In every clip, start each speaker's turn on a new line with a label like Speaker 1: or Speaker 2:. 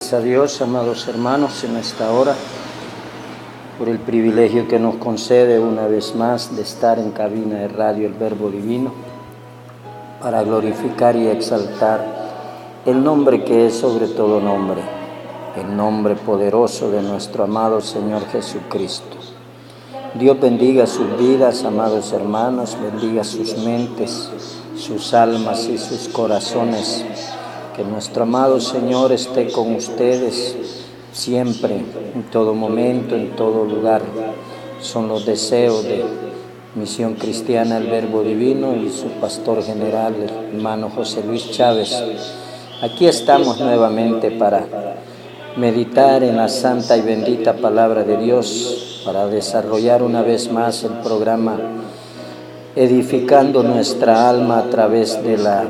Speaker 1: Gracias a Dios, amados hermanos, en esta hora, por el privilegio que nos concede una vez más de estar en cabina de radio El Verbo Divino, para glorificar y exaltar el nombre que es sobre todo nombre, el nombre poderoso de nuestro amado Señor Jesucristo. Dios bendiga sus vidas, amados hermanos, bendiga sus mentes, sus almas y sus corazones. Que nuestro amado Señor esté con ustedes siempre, en todo momento, en todo lugar. Son los deseos de Misión Cristiana El Verbo Divino y su pastor general, el hermano José Luis Chávez. Aquí estamos nuevamente para meditar en la santa y bendita palabra de Dios, para desarrollar una vez más el programa edificando nuestra alma a través de la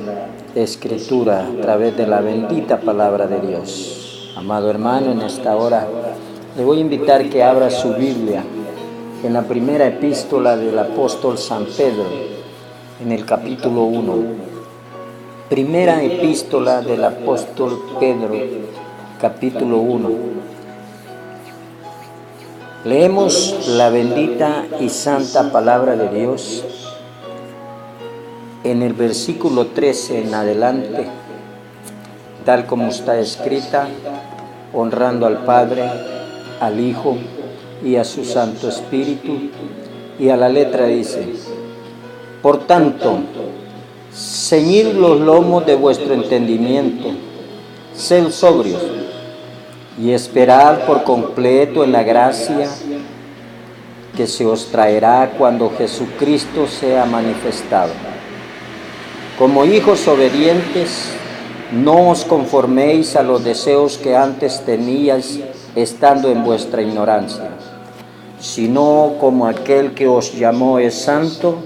Speaker 1: Escritura, a través de la bendita palabra de Dios. Amado hermano, en esta hora le voy a invitar que abra su Biblia en la primera epístola del apóstol San Pedro, en el capítulo 1. Primera epístola del apóstol Pedro, capítulo 1. Leemos la bendita y santa palabra de Dios. En el versículo 13 en adelante, tal como está escrita, honrando al Padre, al Hijo y a su Santo Espíritu, y a la letra dice: por tanto, ceñid los lomos de vuestro entendimiento, sed sobrios, y esperad por completo en la gracia que se os traerá cuando Jesucristo sea manifestado. Como hijos obedientes, no os conforméis a los deseos que antes teníais estando en vuestra ignorancia, sino como aquel que os llamó es santo,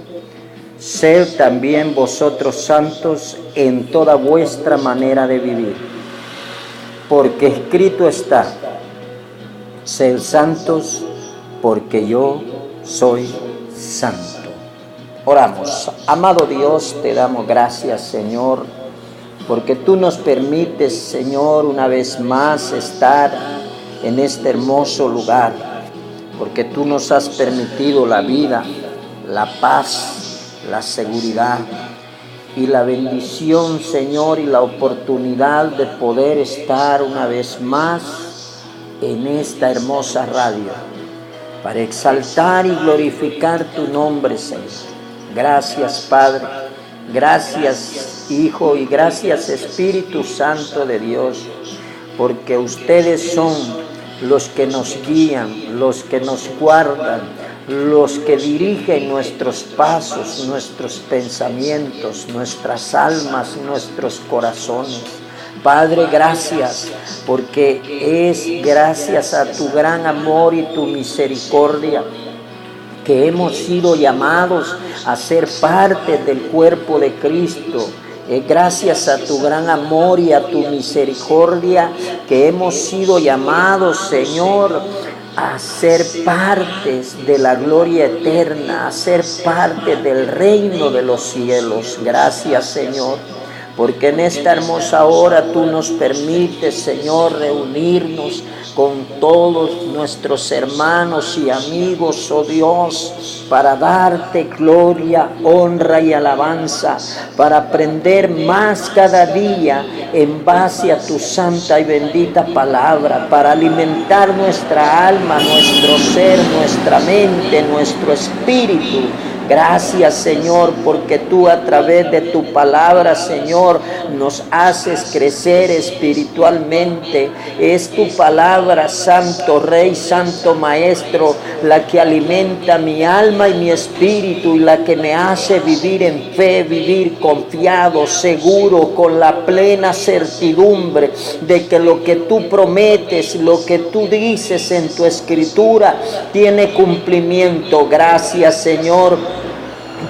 Speaker 1: sed también vosotros santos en toda vuestra manera de vivir. Porque escrito está: sed santos, porque yo soy santo. Oramos. Amado Dios, te damos gracias, Señor, porque tú nos permites, Señor, una vez más estar en este hermoso lugar, porque tú nos has permitido la vida, la paz, la seguridad y la bendición, Señor, y la oportunidad de poder estar una vez más en esta hermosa radio, para exaltar y glorificar tu nombre, Señor. Gracias, Padre, gracias, Hijo, y gracias, Espíritu Santo de Dios, porque ustedes son los que nos guían, los que nos guardan, los que dirigen nuestros pasos, nuestros pensamientos, nuestras almas, nuestros corazones. Padre, gracias, porque es gracias a tu gran amor y tu misericordia que hemos sido llamados a ser parte del cuerpo de Cristo. Es gracias a tu gran amor y a tu misericordia que hemos sido llamados, Señor, a ser partes de la gloria eterna, a ser parte del reino de los cielos. Gracias, Señor, porque en esta hermosa hora tú nos permites, Señor, reunirnos con todos nuestros hermanos y amigos, oh Dios, para darte gloria, honra y alabanza, para aprender más cada día en base a tu santa y bendita palabra, para alimentar nuestra alma, nuestro ser, nuestra mente, nuestro espíritu. Gracias, Señor, porque tú a través de tu palabra, Señor, nos haces crecer espiritualmente. Es tu palabra, Santo Rey, Santo Maestro, la que alimenta mi alma y mi espíritu, y la que me hace vivir en fe, vivir confiado, seguro, con la plena certidumbre de que lo que tú prometes, lo que tú dices en tu escritura, tiene cumplimiento. Gracias, Señor,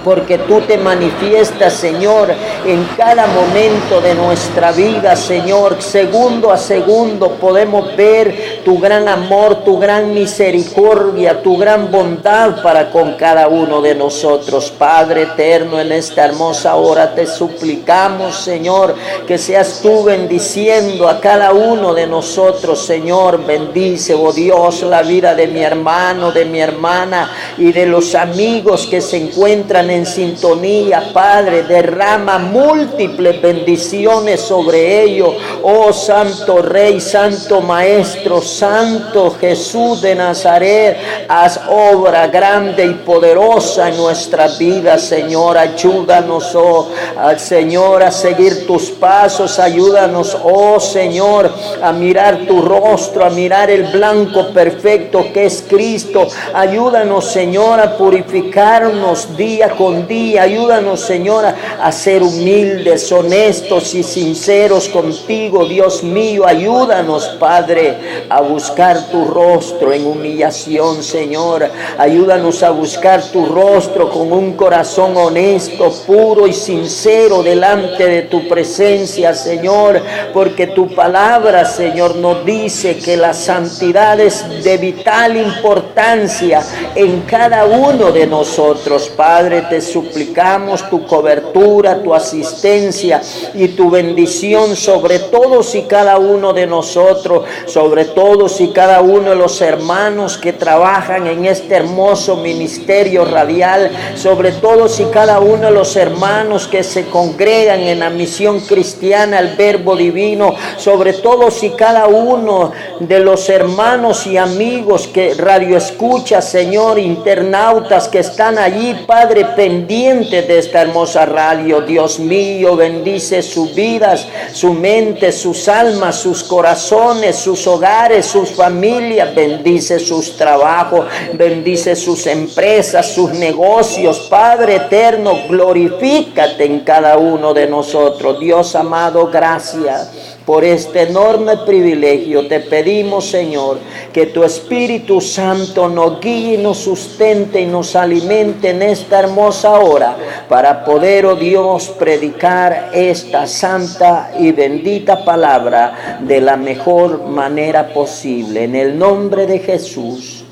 Speaker 1: porque tú te manifiestas, Señor, en cada momento de nuestra vida, Señor. Segundo a segundo podemos ver tu gran amor, tu gran misericordia, tu gran bondad para con cada uno de nosotros. Padre eterno, en esta hermosa hora te suplicamos, Señor, que seas tú bendiciendo a cada uno de nosotros, Señor. Bendice, oh Dios, la vida de mi hermano, de mi hermana y de los amigos que se encuentran en sintonía. Padre, derrama múltiples bendiciones sobre ellos. Oh Santo Rey, Santo Maestro, Santo Jesús de Nazaret, haz obra grande y poderosa en nuestras vidas, Señor. Ayúdanos, oh Señor, a seguir tus pasos. Ayúdanos, oh Señor, a mirar tu rostro, a mirar el blanco perfecto que es Cristo. Ayúdanos, Señor, a purificarnos día con día. Ayúdanos, Señor, a ser humildes, honestos y sinceros contigo, Dios mío. Ayúdanos, Padre, a buscar tu rostro en humillación, Señor. Ayúdanos a buscar tu rostro con un corazón honesto, puro y sincero delante de tu presencia, Señor, porque tu palabra, Señor, nos dice que la santidad es de vital importancia en cada uno de nosotros. Padre, te suplicamos tu cobertura, tu asistencia y tu bendición sobre todos y cada uno de nosotros, sobre todos y cada uno de los hermanos que trabajan en este hermoso ministerio radial, sobre todos y cada uno de los hermanos que se congregan en la misión cristiana, el Verbo Divino, sobre todos y cada uno de los hermanos y amigos que radio escucha, Señor, internautas que están allí, Padre, pendientes de esta hermosa radio. Dios mío, bendice sus vidas, su mente, sus almas, sus corazones, sus hogares, sus familias. Bendice sus trabajos, bendice sus empresas, sus negocios. Padre eterno, glorifícate en cada uno de nosotros. Dios amado, gracias por este enorme privilegio. Te pedimos, Señor, que tu Espíritu Santo nos guíe, nos sustente y nos alimente en esta hermosa hora para poder, oh Dios, predicar esta santa y bendita palabra de la mejor manera posible. En el nombre de Jesús.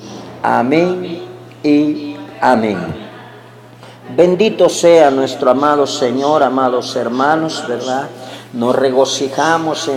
Speaker 1: Amén y amén. Bendito sea nuestro amado Señor, amados hermanos, ¿verdad? Nos regocijamos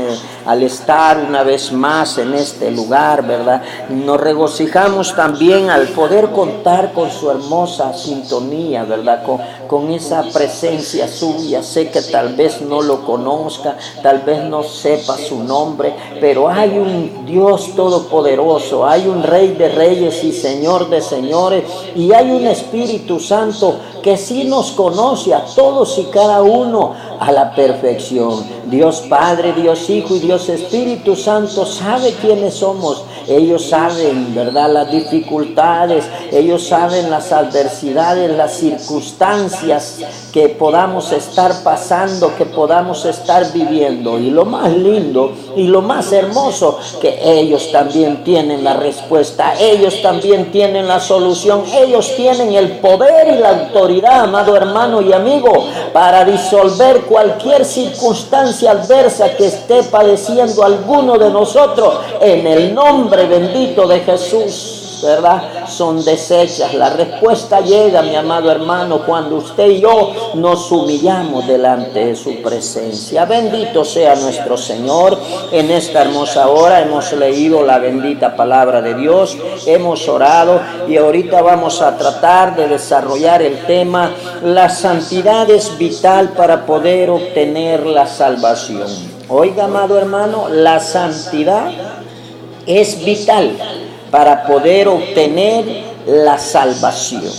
Speaker 1: al estar una vez más en este lugar, ¿verdad? Nos regocijamos también al poder contar con su hermosa sintonía, ¿verdad? Con esa presencia suya. Sé que tal vez no lo conozca, tal vez no sepa su nombre, pero hay un Dios todopoderoso, hay un Rey de reyes y Señor de señores, y hay un Espíritu Santo que sí nos conoce a todos y cada uno a la perfección. Dios Padre, Dios Hijo y Dios Espíritu Santo sabe quiénes somos. Ellos saben, ¿verdad?, las dificultades, ellos saben las adversidades, las circunstancias que podamos estar pasando, que podamos estar viviendo. Y lo más lindo y lo más hermoso, que ellos también tienen la respuesta, ellos también tienen la solución, ellos tienen el poder y la autoridad, amado hermano y amigo, para disolver cualquier circunstancia adversa que esté padeciendo alguno de nosotros. En el nombre bendito de Jesús, ¿verdad? Son deshechas. La respuesta llega, mi amado hermano, cuando usted y yo nos humillamos delante de su presencia. Bendito sea nuestro Señor. En esta hermosa hora hemos leído la bendita palabra de Dios, hemos orado y ahorita vamos a tratar de desarrollar el tema: la santidad es vital para poder obtener la salvación. Oiga, amado hermano, la santidad es vital para poder obtener la salvación.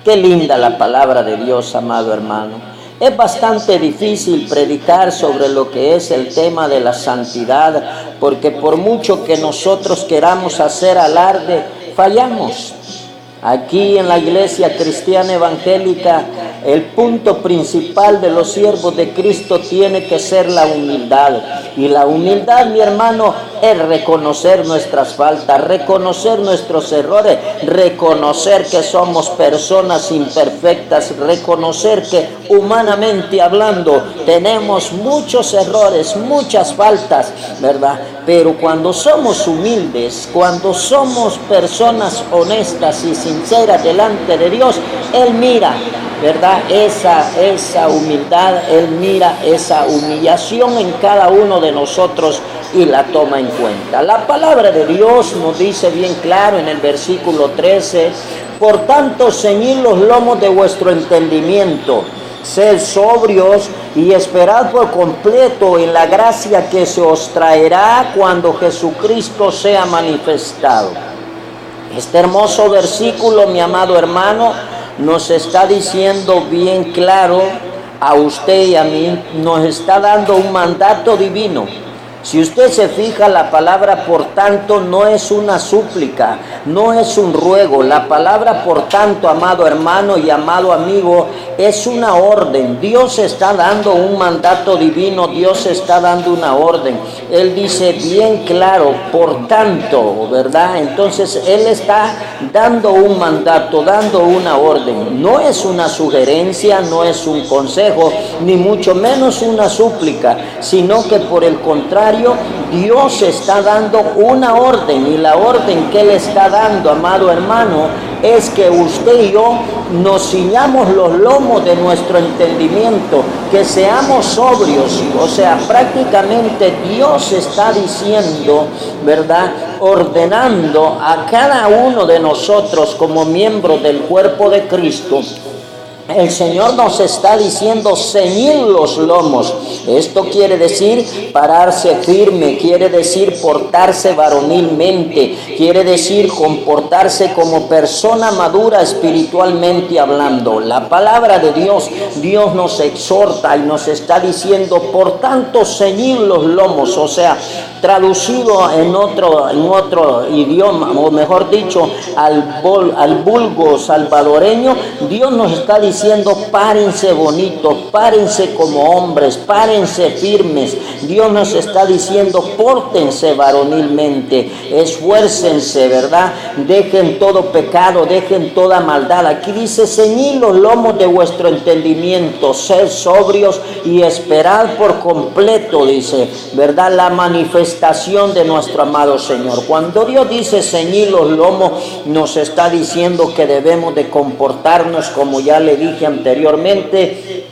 Speaker 1: Qué linda la palabra de Dios, amado hermano. Es bastante difícil predicar sobre lo que es el tema de la santidad, porque por mucho que nosotros queramos hacer alarde, fallamos. Aquí en la Iglesia Cristiana Evangélica El punto principal de los siervos de Cristo tiene que ser la humildad. Y la humildad, mi hermano, es reconocer nuestras faltas, reconocer nuestros errores, reconocer que somos personas imperfectas, reconocer que humanamente hablando tenemos muchos errores, muchas faltas, ¿verdad? Pero cuando somos humildes, cuando somos personas honestas y sinceras delante de Dios, Él mira, ¿verdad? Esa humildad, Él mira esa humillación en cada uno de nosotros y la toma en cuenta. La palabra de Dios nos dice bien claro en el versículo 13, por tanto, ceñid los lomos de vuestro entendimiento, sed sobrios y esperad por completo en la gracia que se os traerá cuando Jesucristo sea manifestado. Este hermoso versículo, mi amado hermano, nos está diciendo bien claro a usted y a mí, nos está dando un mandato divino. Si usted se fija, la palabra por tanto no es una súplica, no es un ruego. La palabra por tanto, amado hermano y amado amigo, es una orden. Dios está dando un mandato divino, Dios está dando una orden. Él dice bien claro, por tanto, ¿verdad? Entonces Él está dando un mandato, dando una orden. No es una sugerencia, no es un consejo, ni mucho menos una súplica, sino que por el contrario, Dios está dando una orden, y la orden que Él está dando, amado hermano, es que usted y yo nos ciñamos los lomos de nuestro entendimiento, que seamos sobrios. O sea, prácticamente Dios está diciendo, ¿verdad?, ordenando a cada uno de nosotros como miembros del cuerpo de Cristo. El Señor nos está diciendo ceñir los lomos. Esto quiere decir pararse firme, quiere decir portarse varonilmente, quiere decir comportarse como persona madura espiritualmente hablando. La palabra de Dios, Dios nos exhorta y nos está diciendo, por tanto, ceñir los lomos. O sea, traducido en otro idioma, o mejor dicho, al vulgo salvadoreño, Dios nos está diciendo, párense bonitos, párense como hombres, párense firmes. Dios nos está diciendo, pórtense varonilmente, esfuércense, ¿verdad? Dejen todo pecado, dejen toda maldad. Aquí dice, ceñid los lomos de vuestro entendimiento, sed sobrios y esperad por completo, dice, ¿verdad?, la manifestación de nuestro amado Señor. Cuando Dios dice ceñid los lomos, nos está diciendo que debemos de comportarnos, como ya le dije anteriormente,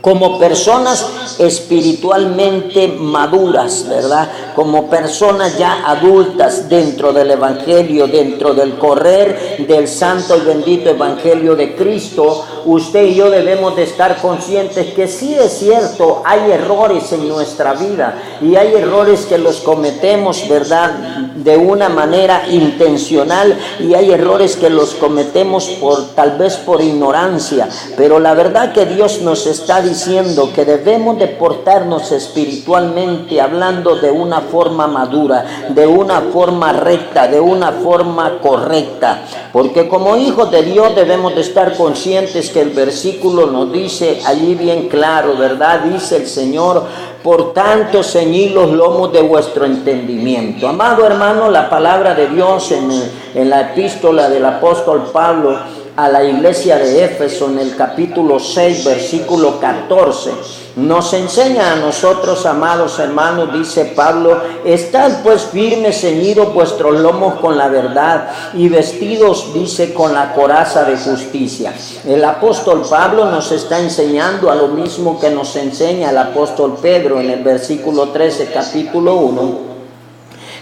Speaker 1: como personas espiritualmente maduras, ¿verdad? Como personas ya adultas dentro del Evangelio, dentro del correr del santo y bendito Evangelio de Cristo. Usted y yo debemos de estar conscientes que sí es cierto, hay errores en nuestra vida y hay errores que los cometemos, ¿verdad?, de una manera intencional, y hay errores que los cometemos tal vez por ignorancia, pero la verdad que Dios nos está diciendo que debemos de portarnos espiritualmente hablando de una forma madura, de una forma recta, de una forma correcta, porque como hijos de Dios debemos de estar conscientes que el versículo nos dice allí bien claro, ¿verdad? Dice el Señor, por tanto, ceñid los lomos de vuestro entendimiento. Amado hermano, la palabra de Dios en la epístola del apóstol Pablo a la iglesia de Éfeso, en el capítulo 6, versículo 14, nos enseña a nosotros, amados hermanos, dice Pablo, estad pues firmes, ceñidos vuestros lomos con la verdad y vestidos, dice, con la coraza de justicia. El apóstol Pablo nos está enseñando a lo mismo que nos enseña el apóstol Pedro en el versículo 13, capítulo 1,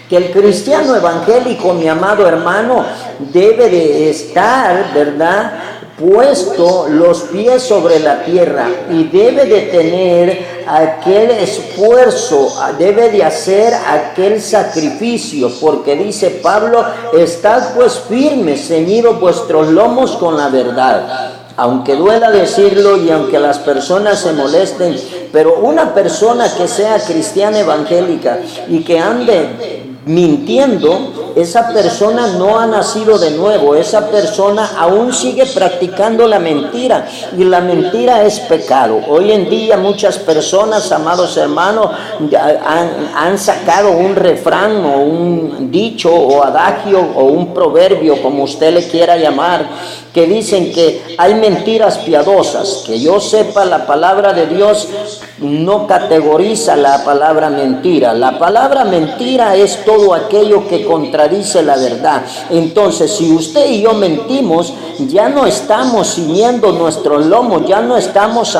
Speaker 1: que el cristiano evangélico, mi amado hermano, debe de estar, ¿verdad?, puesto los pies sobre la tierra, y debe de tener aquel esfuerzo, debe de hacer aquel sacrificio, porque dice Pablo, estad pues firmes, ceñidos vuestros lomos con la verdad. Aunque duela decirlo y aunque las personas se molesten, pero una persona que sea cristiana evangélica y que ande mintiendo, esa persona no ha nacido de nuevo, esa persona aún sigue practicando la mentira, y la mentira es pecado. Hoy en día muchas personas, amados hermanos, han sacado un refrán o un dicho o adagio o un proverbio, como usted le quiera llamar, que dicen que hay mentiras piadosas. Que yo sepa, la palabra de Dios no categoriza la palabra mentira. La palabra mentira es todo aquello que contradice la verdad. Entonces, si usted y yo mentimos, ya no estamos ciñendo nuestros lomos, ya no estamos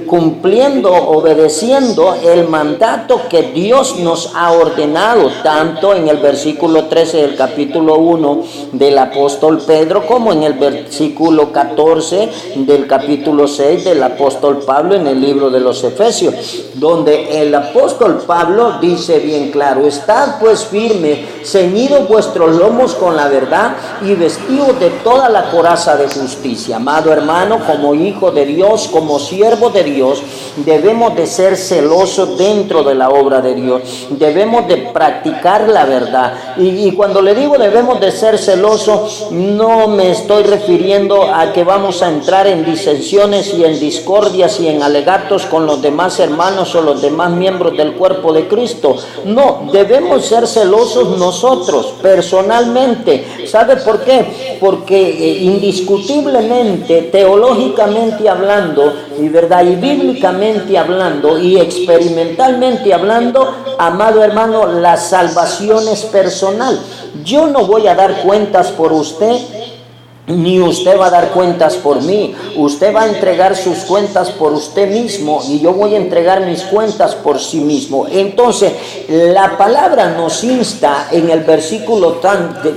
Speaker 1: cumpliendo, obedeciendo el mandato que Dios nos ha ordenado, tanto en el versículo 13 del capítulo 1 del apóstol Pedro, como en el versículo 14 del capítulo 6 del apóstol Pablo en el libro de los Efesios, donde el apóstol Pablo dice bien claro: estad pues firme, ceñidos vuestros lomos con la verdad y vestidos de toda la coraza de justicia. Amado hermano, como hijo de Dios, como siervo de Dios, debemos de ser celosos dentro de la obra de Dios, debemos de practicar la verdad. Y cuando le digo debemos de ser celosos, no me estoy refiriendo a que vamos a entrar en disensiones y en discordias y en alegatos con los demás hermanos o los demás miembros del cuerpo de Cristo. No, debemos ser celosos nosotros personalmente. ¿Sabe por qué? Porque indiscutiblemente, teológicamente hablando, y verdad, y bíblicamente hablando, y experimentalmente hablando, amado hermano, la salvación es personal. Yo no voy a dar cuentas por usted, ni usted va a dar cuentas por mí. Usted va a entregar sus cuentas por usted mismo y yo voy a entregar mis cuentas por sí mismo. Entonces, la palabra nos insta en el versículo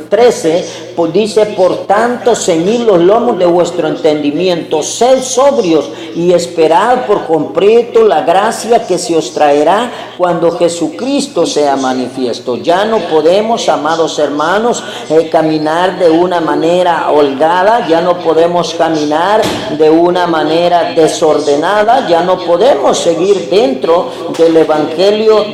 Speaker 1: 13, pues dice: por tanto, ceñid los lomos de vuestro entendimiento, sed sobrios y esperad por completo la gracia que se os traerá cuando Jesucristo sea manifiesto. Ya no podemos, amados hermanos, caminar de una manera holgada, ya no podemos caminar de una manera desordenada, ya no podemos seguir dentro del evangelio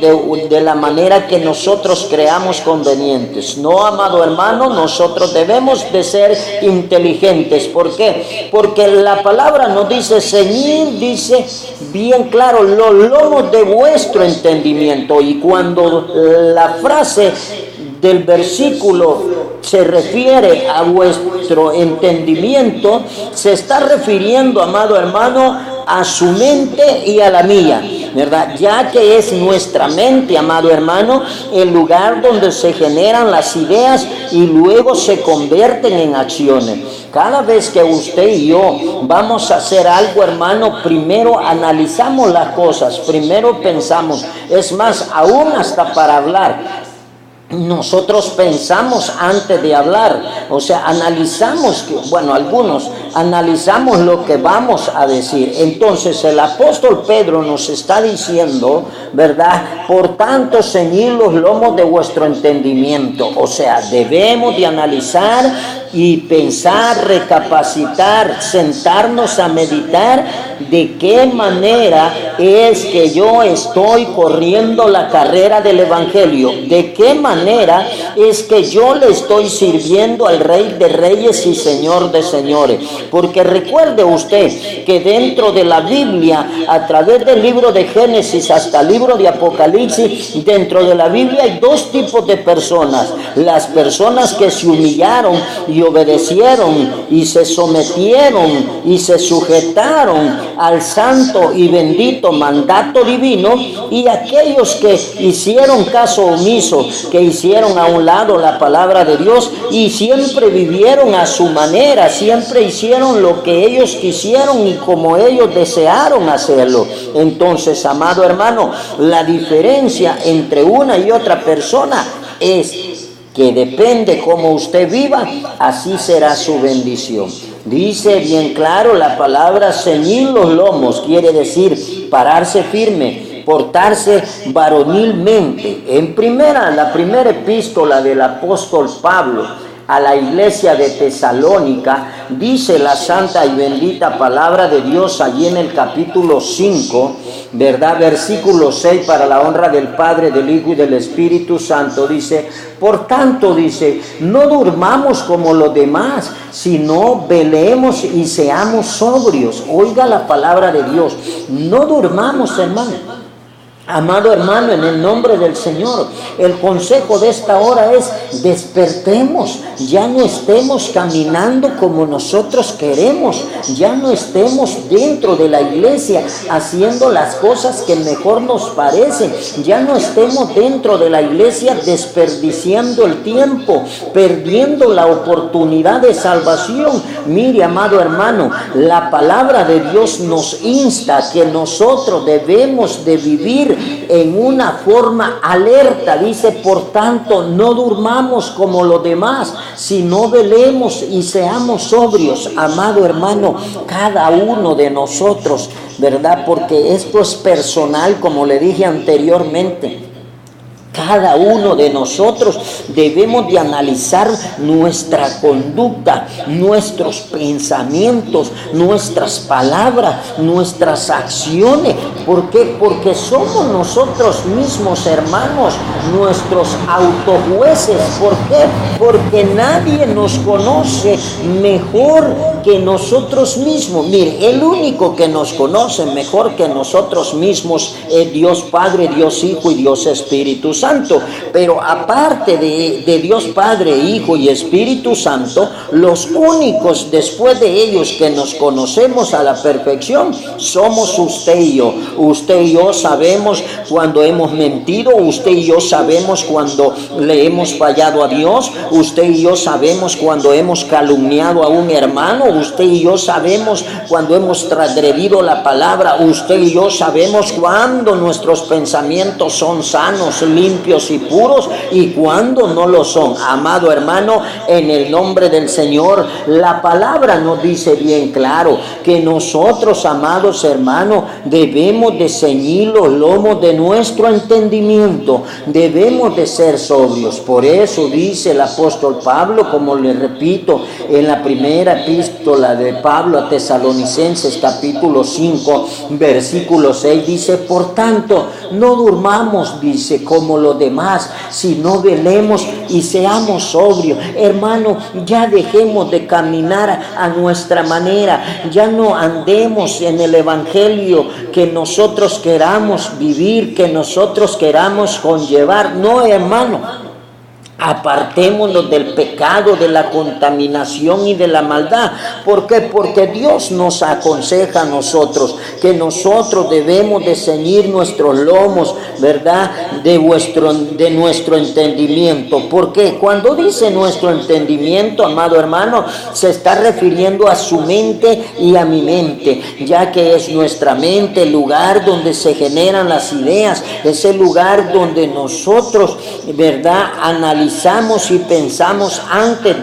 Speaker 1: de la manera que nosotros creamos convenientes. No, amado hermano, nosotros debemos de ser inteligentes. ¿Por qué? Porque la palabra nos dice ceñir, dice bien claro, los lomos de vuestro entendimiento. Y cuando la frase del versículo se refiere a vuestro entendimiento, se está refiriendo, amado hermano, a su mente y a la mía, ¿verdad? Ya que es nuestra mente, amado hermano, el lugar donde se generan las ideas y luego se convierten en acciones. Cada vez que usted y yo vamos a hacer algo, hermano, primero analizamos las cosas, primero pensamos. Es más, aún hasta para hablar, nosotros pensamos antes de hablar, o sea, analizamos, algunos analizamos lo que vamos a decir. Entonces el apóstol Pedro nos está diciendo, ¿verdad? Por tanto, ceñid los lomos de vuestro entendimiento. O sea, debemos de analizar y pensar, recapacitar, sentarnos a meditar de qué manera es que yo estoy corriendo la carrera del evangelio, de qué manera es que yo le estoy sirviendo al Rey de Reyes y Señor de Señores. Porque recuerde usted que dentro de la Biblia, a través del libro de Génesis hasta el libro de Apocalipsis, dentro de la Biblia hay dos tipos de personas: las personas que se humillaron y obedecieron y se sometieron y se sujetaron al santo y bendito mandato divino, y aquellos que hicieron caso omiso, que hicieron a un lado la palabra de Dios y siempre vivieron a su manera, siempre hicieron lo que ellos quisieron y como ellos desearon hacerlo. Entonces, amado hermano, la diferencia entre una y otra persona es que depende cómo usted viva, así será su bendición. Dice bien claro la palabra: ceñir los lomos, quiere decir pararse firme, portarse varonilmente. En la primera epístola del apóstol Pablo a la iglesia de Tesalónica, dice la santa y bendita palabra de Dios allí en el capítulo 5, ¿verdad? Versículo 6, para la honra del Padre, del Hijo y del Espíritu Santo, dice: por tanto, dice, no durmamos como los demás, sino velemos y seamos sobrios. Oiga la palabra de Dios, no durmamos, hermano. Amado hermano, en el nombre del Señor, el consejo de esta hora es: despertemos, ya no estemos caminando como nosotros queremos, ya no estemos dentro de la iglesia haciendo las cosas que mejor nos parecen, ya no estemos dentro de la iglesia desperdiciando el tiempo, perdiendo la oportunidad de salvación. Mire, amado hermano, la palabra de Dios nos insta que nosotros debemos de vivir en una forma alerta. Dice: por tanto, no durmamos como los demás, sino velemos y seamos sobrios. Amado hermano, cada uno de nosotros, ¿verdad? Porque esto es personal, como le dije anteriormente. Cada uno de nosotros debemos de analizar nuestra conducta, nuestros pensamientos, nuestras palabras, nuestras acciones. ¿Por qué? Porque somos nosotros mismos, hermanos, nuestros autojueces. ¿Por qué? Porque nadie nos conoce mejor que nosotros mismos. Mire, el único que nos conoce mejor que nosotros mismos es Dios Padre, Dios Hijo y Dios Espíritu Santo. Pero aparte de Dios Padre, Hijo y Espíritu Santo, los únicos después de ellos que nos conocemos a la perfección somos usted y yo. Usted y yo sabemos cuando hemos mentido, usted y yo sabemos cuando le hemos fallado a Dios, usted y yo sabemos cuando hemos calumniado a un hermano, usted y yo sabemos cuando hemos transgredido la palabra, usted y yo sabemos cuando nuestros pensamientos son sanos, limpios y puros, y cuando no lo son. Amado hermano, en el nombre del Señor, la palabra nos dice bien claro que nosotros, amados hermanos, debemos de ceñir los lomos de nuestro entendimiento, debemos de ser sobrios. Por eso dice el apóstol Pablo, como le repito, en la primera epístola de Pablo a Tesalonicenses, capítulo 5, versículo 6, dice: por tanto, no durmamos, dice, como los demás, sino velemos y seamos sobrios. Hermano, ya dejemos de caminar a nuestra manera, ya no andemos en el evangelio que nosotros queramos vivir, que nosotros queramos conllevar. No, hermano, apartémonos del pecado, de la contaminación y de la maldad. ¿Por qué? Porque Dios nos aconseja a nosotros que nosotros debemos de ceñir nuestros lomos, ¿verdad? De nuestro entendimiento. ¿Por qué? Cuando dice nuestro entendimiento, amado hermano, se está refiriendo a su mente y a mi mente, ya que es nuestra mente el lugar donde se generan las ideas, es el lugar donde nosotros, ¿verdad?, analizamos y pensamos antes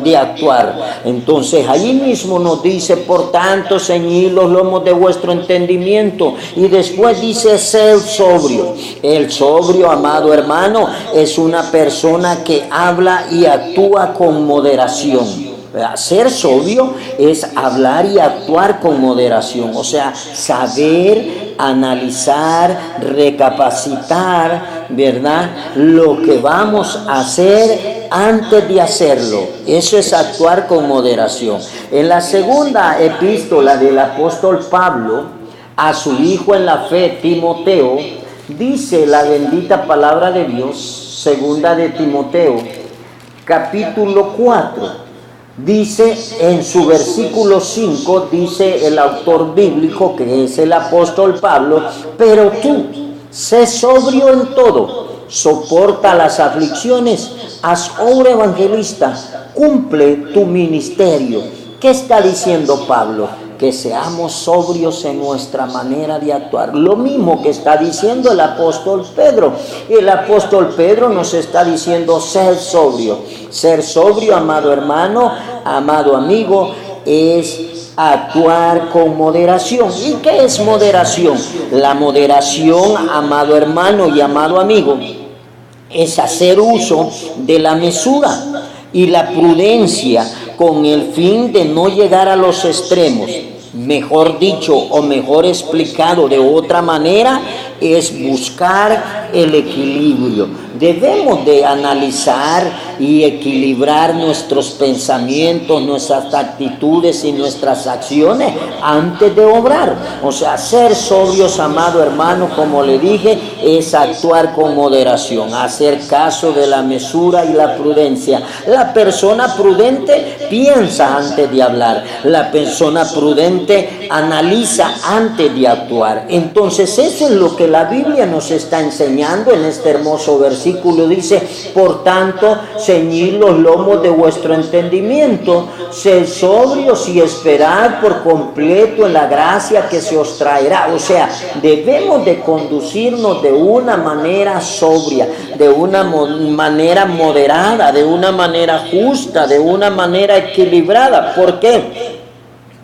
Speaker 1: de actuar. Entonces allí mismo nos dice: por tanto, ceñid los lomos de vuestro entendimiento. Y después dice: ser sobrio. El sobrio, amado hermano, es una persona que habla y actúa con moderación. Ser sobrio es hablar y actuar con moderación, o sea, saber analizar, recapacitar, ¿verdad?, lo que vamos a hacer antes de hacerlo. Eso es actuar con moderación. En la segunda epístola del apóstol Pablo a su hijo en la fe, Timoteo, dice la bendita palabra de Dios, segunda de Timoteo, capítulo 4. Dice en su versículo 5, dice el autor bíblico, que es el apóstol Pablo: pero tú, sé sobrio en todo, soporta las aflicciones, haz obra evangelista, cumple tu ministerio. ¿Qué está diciendo Pablo? Que seamos sobrios en nuestra manera de actuar. Lo mismo que está diciendo el apóstol Pedro. El apóstol Pedro nos está diciendo: ser sobrio. Ser sobrio, amado hermano, amado amigo, es actuar con moderación. ¿Y qué es moderación? La moderación, amado hermano y amado amigo, es hacer uso de la mesura. y la prudencia con el fin de no llegar a los extremos. Mejor dicho o mejor explicado de otra manera, es buscar el equilibrio. Debemos de analizar y equilibrar nuestros pensamientos, nuestras actitudes y nuestras acciones antes de obrar. O sea, ser sobrios, amado hermano, como le dije, es actuar con moderación, hacer caso de la mesura y la prudencia. La persona prudente piensa antes de hablar. La persona prudente analiza antes de actuar. Entonces, eso es lo que la Biblia nos está enseñando en este hermoso versículo. Dice: por tanto, ceñid los lomos de vuestro entendimiento, sed sobrios y esperad por completo en la gracia que se os traerá. O sea, debemos de conducirnos de una manera sobria, de una manera moderada, de una manera justa, de una manera equilibrada. ¿Por qué?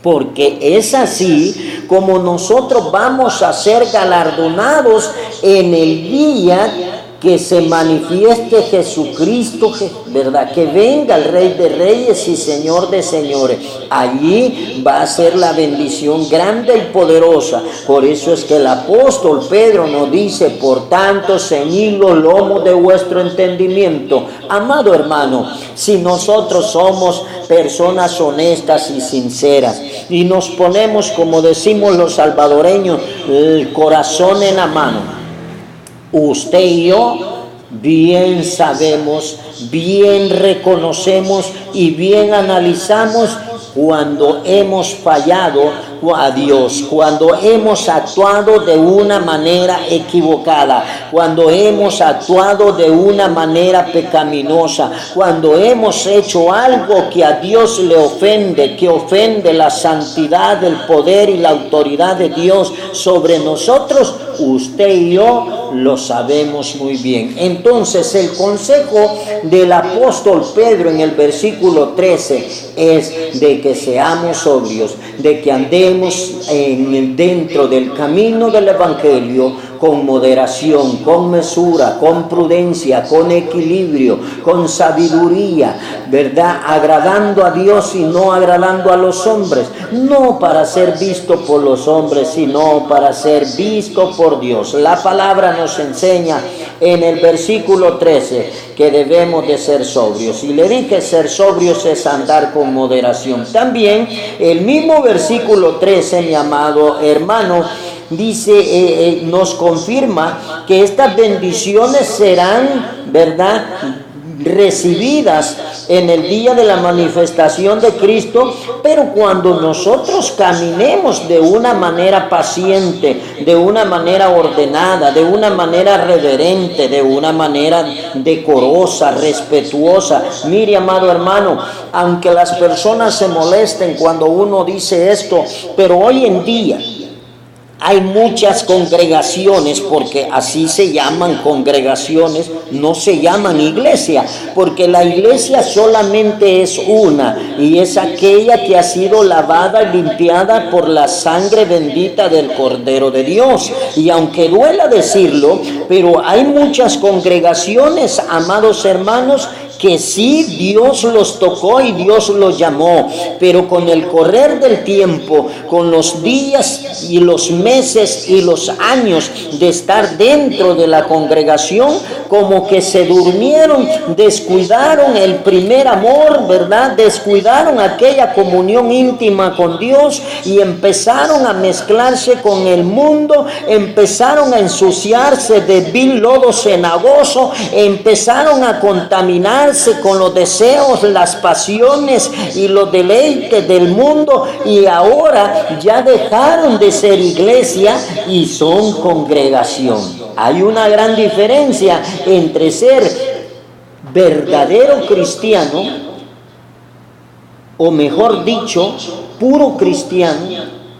Speaker 1: Porque es así como nosotros vamos a ser galardonados en el día que se manifieste Jesucristo, ¿verdad? Que venga el Rey de Reyes y Señor de Señores. Allí va a ser la bendición grande y poderosa. Por eso es que el apóstol Pedro nos dice: por tanto, ceñid los lomos de vuestro entendimiento. Amado hermano, si nosotros somos personas honestas y sinceras y nos ponemos, como decimos los salvadoreños, el corazón en la mano, usted y yo bien sabemos, bien reconocemos y bien analizamos cuando hemos fallado a Dios, cuando hemos actuado de una manera equivocada, cuando hemos actuado de una manera pecaminosa, cuando hemos hecho algo que a Dios le ofende, que ofende la santidad, el poder y la autoridad de Dios sobre nosotros. Usted y yo lo sabemos muy bien. Entonces, el consejo del apóstol Pedro en el versículo 13 es de que seamos sobrios, de que andemos dentro del camino del Evangelio con moderación, con mesura, con prudencia, con equilibrio, con sabiduría, ¿verdad? Agradando a Dios y no agradando a los hombres, no para ser visto por los hombres, sino para ser visto por Dios. La palabra nos enseña en el versículo 13 que debemos de ser sobrios. Y le dije, ser sobrios es andar con moderación. También el mismo versículo 13, mi amado hermano, dice, nos confirma que estas bendiciones serán, ¿verdad?, recibidas en el día de la manifestación de Cristo, pero cuando nosotros caminemos de una manera paciente, de una manera ordenada, de una manera reverente, de una manera decorosa, respetuosa. Mire, amado hermano, aunque las personas se molesten cuando uno dice esto, pero hoy en día hay muchas congregaciones, porque así se llaman congregaciones, no se llaman iglesia, porque la iglesia solamente es una, y es aquella que ha sido lavada y limpiada por la sangre bendita del Cordero de Dios. Y aunque duela decirlo, pero hay muchas congregaciones, amados hermanos, que sí, Dios los tocó y Dios los llamó, pero con el correr del tiempo, con los días y los meses y los años de estar dentro de la congregación, como que se durmieron, descuidaron el primer amor, ¿verdad? Descuidaron aquella comunión íntima con Dios y empezaron a mezclarse con el mundo, empezaron a ensuciarse de vil lodo cenagoso, empezaron a contaminarse con los deseos, las pasiones y los deleites del mundo, y ahora ya dejaron de ser iglesia y son congregación. Hay una gran diferencia entre ser verdadero cristiano, o mejor dicho, puro cristiano,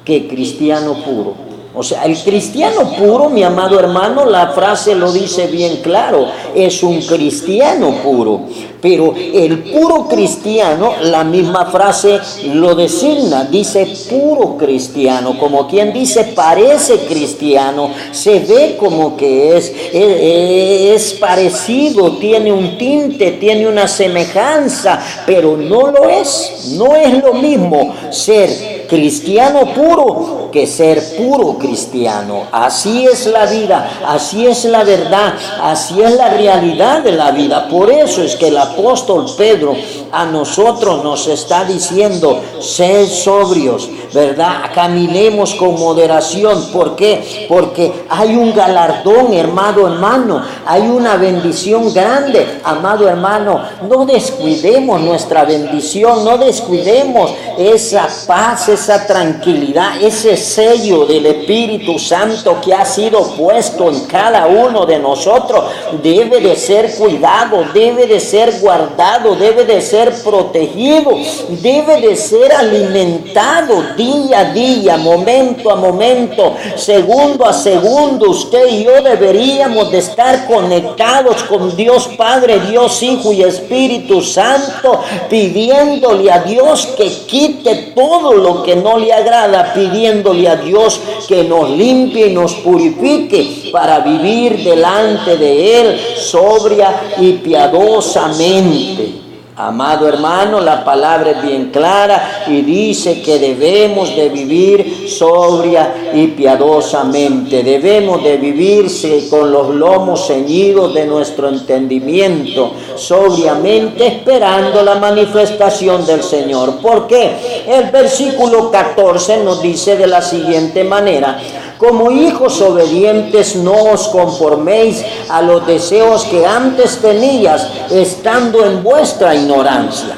Speaker 1: que cristiano puro.
Speaker 2: O sea, el cristiano puro, mi amado hermano, la frase lo dice bien claro, es un cristiano puro. Pero el puro cristiano, la misma frase lo designa, dice puro cristiano, como quien dice parece cristiano, se ve como que es parecido, tiene un tinte, tiene una semejanza, pero no lo es. No es lo mismo ser cristiano puro que ser puro cristiano. Así es la vida, así es la verdad, así es la realidad de la vida. Por eso es que el apóstol Pedro a nosotros nos está diciendo, sed sobrios, ¿verdad? Caminemos con moderación. ¿Por qué? Porque hay un galardón, hermano, hay una bendición grande, amado hermano. No descuidemos nuestra bendición, no descuidemos esa paz, esa tranquilidad, ese sello del Espíritu Santo que ha sido puesto en cada uno de nosotros. Debe de ser cuidado, debe de ser guardado, debe de ser protegido, debe de ser alimentado día a día, momento a momento, segundo a segundo. Usted y yo deberíamos de estar conectados con Dios Padre, Dios Hijo y Espíritu Santo, pidiéndole a Dios que quite todo lo que no le agrada, pidiéndole a Dios que nos limpie y nos purifique para vivir delante de Él sobria y piadosamente. Amado hermano, la palabra es bien clara y dice que debemos de vivir sobria y piadosamente. Debemos de vivirse con los lomos ceñidos de nuestro entendimiento, sobriamente esperando la manifestación del Señor. ¿Por qué? El versículo 14 nos dice de la siguiente manera: como hijos obedientes, no os conforméis a los deseos que antes tenías, estando en vuestra ignorancia.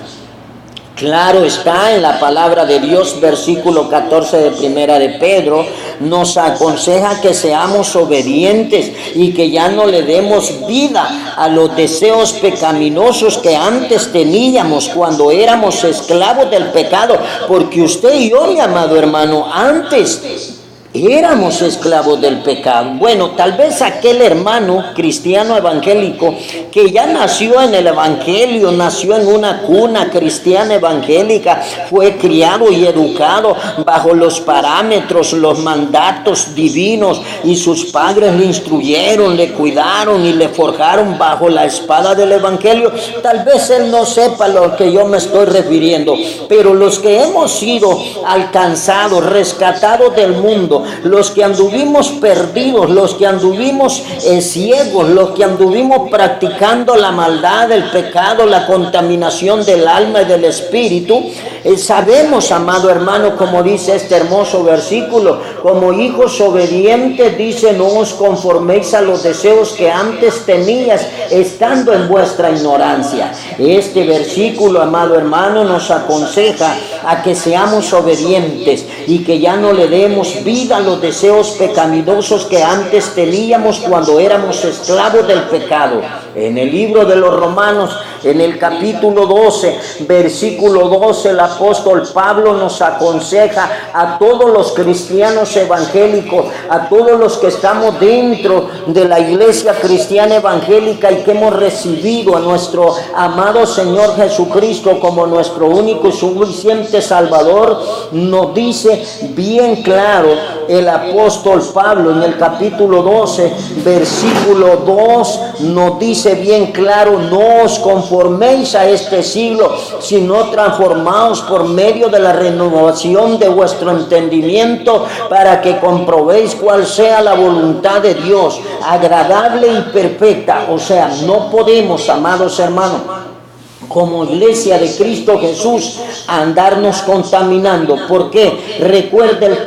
Speaker 2: Claro está, en la palabra de Dios, versículo 14 de Primera de Pedro, nos aconseja que seamos obedientes y que ya no le demos vida a los deseos pecaminosos que antes teníamos cuando éramos esclavos del pecado. Porque usted y yo, mi amado hermano, antes éramos esclavos del pecado. Bueno, tal vez aquel hermano cristiano evangélico que ya nació en el evangelio, nació en una cuna cristiana evangélica, fue criado y educado bajo los parámetros, los mandatos divinos, y sus padres le instruyeron, le cuidaron y le forjaron bajo la espada del evangelio. Tal vez él no sepa a lo que yo me estoy refiriendo, pero los que hemos sido alcanzados, rescatados del mundo, los que anduvimos perdidos, los que anduvimos ciegos, los que anduvimos practicando la maldad, el pecado, la contaminación del alma y del espíritu, sabemos, amado hermano, como dice este hermoso versículo, como hijos obedientes, dice, no os conforméis a los deseos que antes tenías, estando en vuestra ignorancia. Este versículo, amado hermano, nos aconseja a que seamos obedientes y que ya no le demos vida a los deseos pecaminosos que antes teníamos cuando éramos esclavos del pecado. En el libro de los Romanos, en el capítulo 12, versículo 12, el apóstol Pablo nos aconseja a todos los cristianos evangélicos, a todos los que estamos dentro de la iglesia cristiana evangélica y que hemos recibido a nuestro amado Señor Jesucristo como nuestro único y suficiente Salvador. Nos dice bien claro el apóstol Pablo en el capítulo 12, versículo 2, nos dice bien claro: no os conforméis a este siglo, sino transformaos por medio de la renovación de vuestro entendimiento, para que comprobéis cuál sea la voluntad de Dios, agradable y perfecta. O sea, no podemos, amados hermanos, como iglesia de Cristo Jesús, andarnos contaminando. ¿Por qué? Recuerda el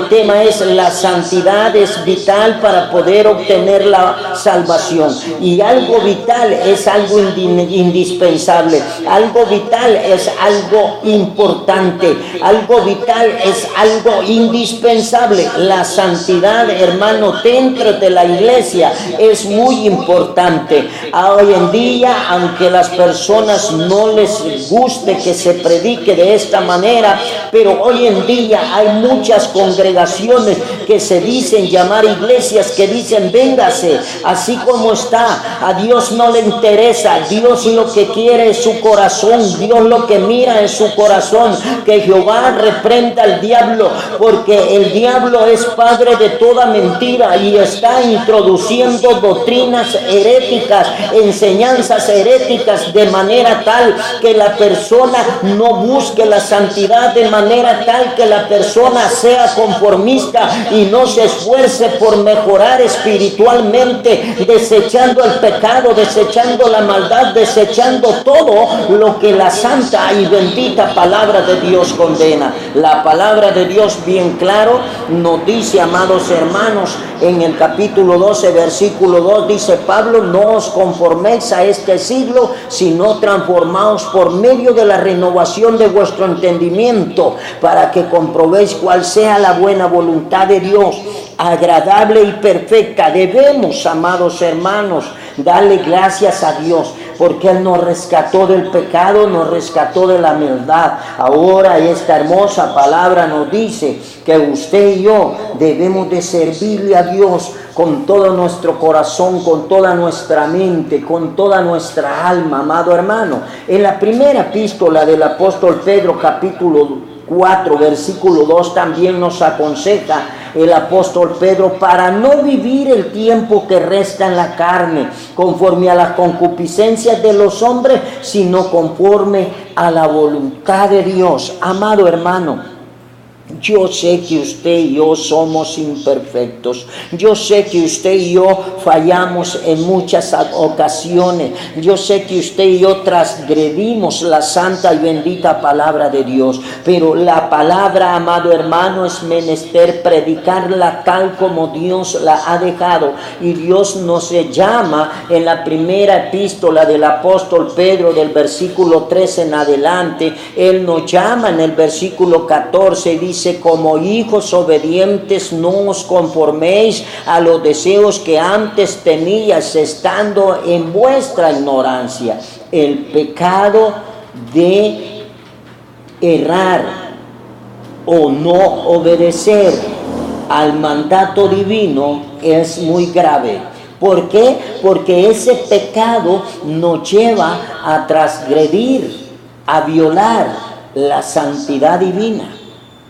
Speaker 2: tema es la santidad, es vital para poder obtener la salvación. Y algo vital es algo indispensable, algo vital es algo importante, algo vital es algo indispensable. La santidad, hermano, dentro de la iglesia es muy importante. Hoy en día, aunque las personas personas no les guste que se predique de esta manera, pero hoy en día hay muchas congregaciones que se dicen llamar iglesias, que dicen véngase así como está. A Dios no le interesa. Dios lo que quiere es su corazón. Dios lo que mira es su corazón. Que Jehová reprenda al diablo, porque el diablo es padre de toda mentira y está introduciendo doctrinas heréticas, enseñanzas heréticas, de manera tal que la persona no busque la santidad, de manera tal que la persona sea conformista y no se esfuerce por mejorar espiritualmente, desechando el pecado, desechando la maldad, desechando todo lo que la santa y bendita palabra de Dios condena. La palabra de Dios bien claro nos dice, amados hermanos, en el capítulo 12, versículo 2, dice Pablo: no os conforméis a este siglo, sino transformaos por medio de la renovación de vuestro entendimiento, para que comprobéis cuál sea la buena voluntad de Dios, agradable y perfecta. Debemos, amados hermanos, darle gracias a Dios, porque Él nos rescató del pecado, nos rescató de la maldad. Ahora esta hermosa palabra nos dice que usted y yo debemos de servirle a Dios con todo nuestro corazón, con toda nuestra mente, con toda nuestra alma, amado hermano. En la primera epístola del apóstol Pedro, capítulo 4, versículo 2, también nos aconseja el apóstol Pedro para no vivir el tiempo que resta en la carne conforme a las concupiscencias de los hombres, sino conforme a la voluntad de Dios. Amado hermano, yo sé que usted y yo somos imperfectos. Yo sé que usted y yo fallamos en muchas ocasiones. Yo sé que usted y yo transgredimos la santa y bendita palabra de Dios. Pero la palabra, amado hermano, es menester predicarla tal como Dios la ha dejado. Y Dios nos llama en la primera epístola del apóstol Pedro, del versículo 13 en adelante. Él nos llama en el versículo 14, dice: como hijos obedientes, no os conforméis a los deseos que antes teníais estando en vuestra ignorancia. El pecado de errar o no obedecer al mandato divino es muy grave. ¿Por qué? Porque ese pecado nos lleva a transgredir, a violar la santidad divina.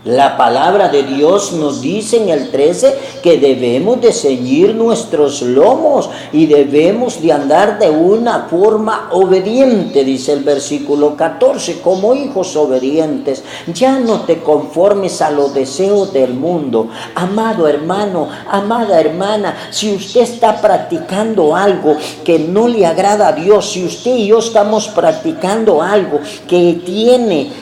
Speaker 2: La palabra de Dios nos dice en el 13 que debemos de ceñir nuestros lomos y debemos de andar de una forma obediente, dice el versículo 14, como hijos obedientes. Ya no te conformes a los deseos del mundo. Amado hermano, amada hermana, si usted está practicando algo que no le agrada a Dios, si usted y yo estamos practicando algo que tiene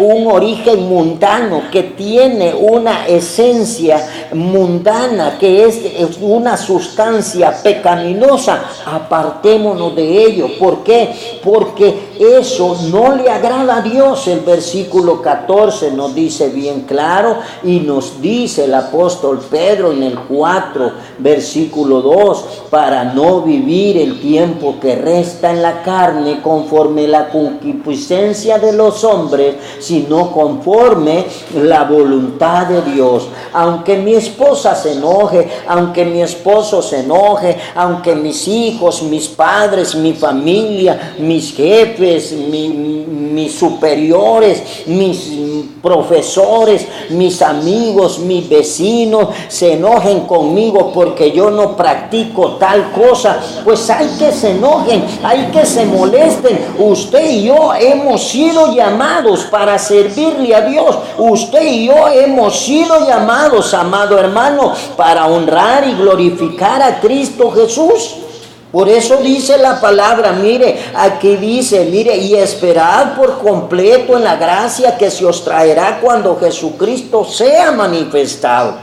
Speaker 2: un origen mundano, que tiene una esencia mundana, que es una sustancia pecaminosa, apartémonos de ello. ¿Por qué? Porque eso no le agrada a Dios. El versículo 14 nos dice bien claro, y nos dice el apóstol Pedro en el 4, versículo 2, para no vivir el tiempo que resta en la carne conforme la concupiscencia de los hombres, sino conforme la voluntad de Dios. Aunque mi esposa se enoje, aunque mi esposo se enoje, aunque mis hijos, mis padres, mi familia, mis jefes, mis superiores, mis profesores, mis amigos, mis vecinos se enojen conmigo porque yo no practico tal cosa, pues hay que se enojen, hay que se molesten. Usted y yo hemos sido llamados para servirle a Dios. Usted y yo hemos sido llamados, amado hermano, para honrar y glorificar a Cristo Jesús. Por eso dice la palabra, mire, aquí dice, mire, y esperad por completo en la gracia que se os traerá cuando Jesucristo sea manifestado.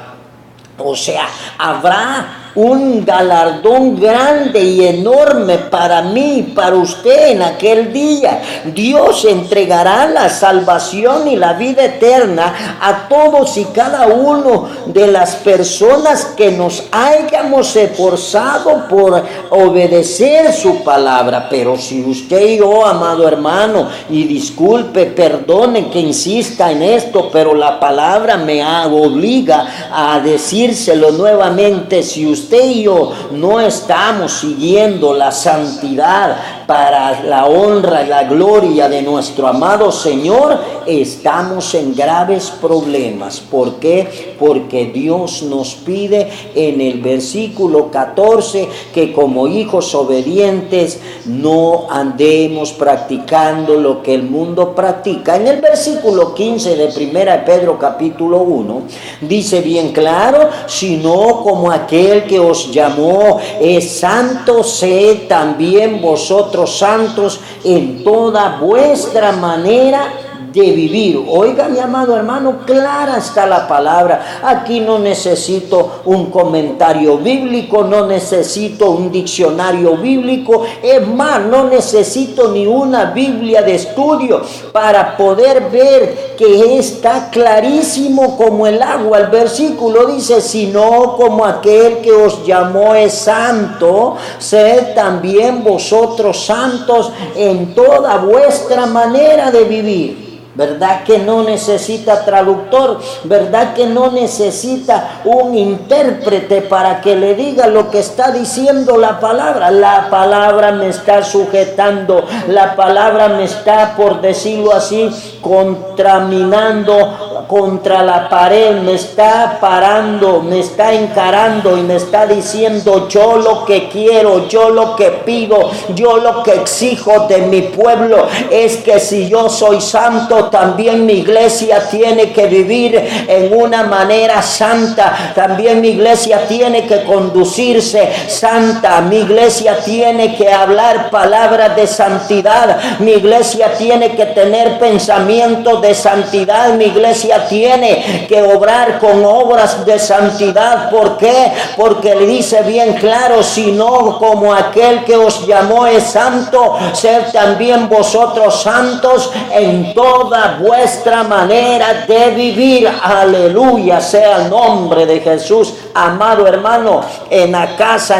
Speaker 2: O sea, habrá un galardón grande y enorme para mí y para usted en aquel día. Dios entregará la salvación y la vida eterna a todos y cada uno de las personas que nos hayamos esforzado por obedecer su palabra. Pero si usted y yo, amado hermano, y disculpe, perdone que insista en esto, pero la palabra me obliga a decírselo nuevamente: si usted y yo no estamos siguiendo la santidad para la honra y la gloria de nuestro amado Señor, estamos en graves problemas. ¿Por qué? Porque Dios nos pide en el versículo 14 que como hijos obedientes no andemos practicando lo que el mundo practica. En el versículo 15 de 1 Pedro capítulo 1 dice bien claro: sino como aquel que os llamó es santo, sed también vosotros santos en toda vuestra manera de vivir. Oiga, mi amado hermano, clara está la palabra. Aquí no necesito un comentario bíblico, no necesito un diccionario bíblico, es más, no necesito ni una Biblia de estudio para poder ver que está clarísimo como el agua. El versículo dice: sino como aquel que os llamó es santo, sed también vosotros santos en toda vuestra manera de vivir. ¿Verdad que no necesita traductor? ¿Verdad que no necesita un intérprete para que le diga lo que está diciendo la palabra? La palabra me está sujetando, la palabra me está, por decirlo así, contraminando contra la pared, me está parando, me está encarando y me está diciendo: yo lo que quiero, yo lo que pido, yo lo que exijo de mi pueblo es que si yo soy santo, también mi iglesia tiene que vivir en una manera santa, también mi iglesia tiene que conducirse santa, mi iglesia tiene que hablar palabras de santidad, mi iglesia tiene que tener pensamientos de santidad, mi iglesia tiene que obrar con obras de santidad. ¿Por qué? Porque le dice bien claro: sino como aquel que os llamó es santo, sed también vosotros santos en toda vuestra manera de vivir. Aleluya sea el nombre de Jesús. Amado hermano, en la casa,